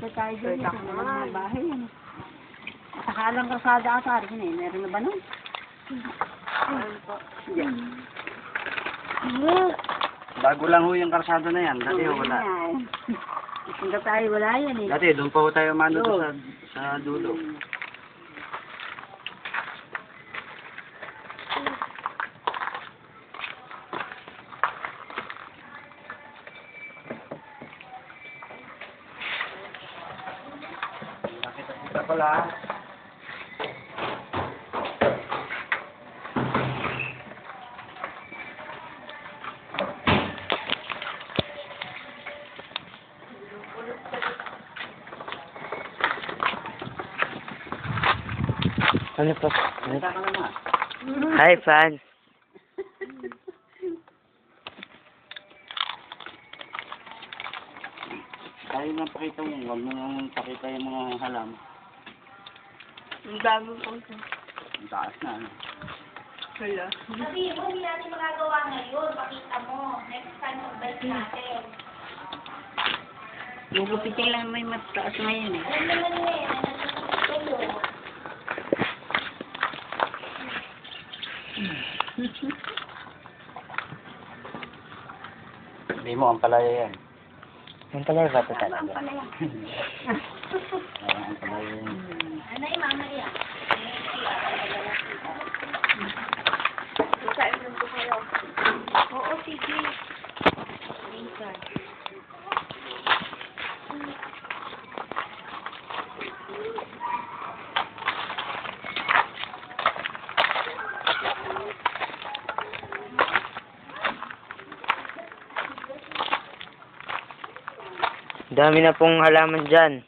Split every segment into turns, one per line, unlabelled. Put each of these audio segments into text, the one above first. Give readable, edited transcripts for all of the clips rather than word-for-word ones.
ba tayo dyan? Ito na mga bahay yan. Sakalang kasada ata rin eh. Meron na ba nun?
Bago lang ho yung karsada na yan. Dati ho wala.
Punta tayo wala yan eh.
Dati doon pa ho tayo umano doon sa dulo. Nakita pala.
Ano po?
Nakita ka naman.
Hi, fans.
Tayo lang pakita mo. Huwag mo nang pakita yung mga halam.
Ang dami po siya.
Ang taas na. Ano?
Kaya.
Sabihin mo, hindi natin magagawa ngayon. Pakita mo. Next time, magbalik natin.
Gugupitin lang may mataas ngayon eh.
Alam naman niya eh. Nagsasabi
Hindi mo, ang palaya yan.
Ang pala ba ito talaga?
Ang palaya yan.
Anay, mama yan. Oo, sige.
Dami na pong halaman dyan.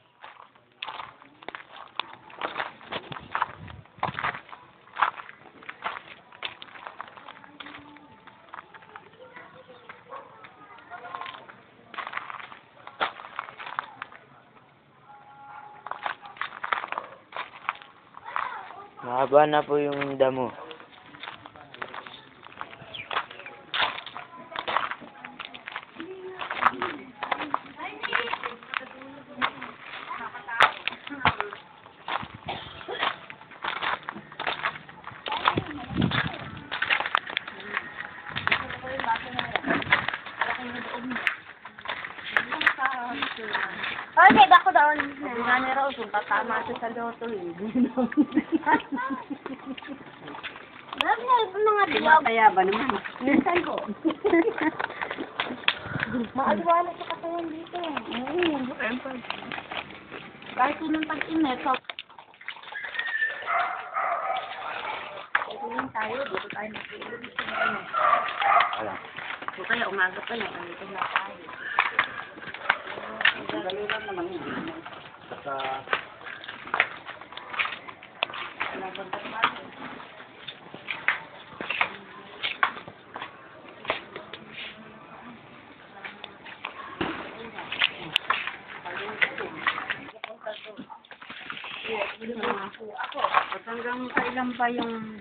Mahaba na po yung damo.
Oy, may bako doon.
Sabi nga ni Rose, kung tatama siya sa loto eh.
Marami na yung mga diwag.
Kaya ba naman?
Minsan ko. Maaliwanag sa katawan dito.
Oo, siyempre. Kahit kung pag-init, so... Tulong tayo, dito tayo mag-iulog.
Wala.
So kaya umaga pa lang, andito na tayo.
Ang dali lang naman yun. Basta...
At hanggang kailan pa yung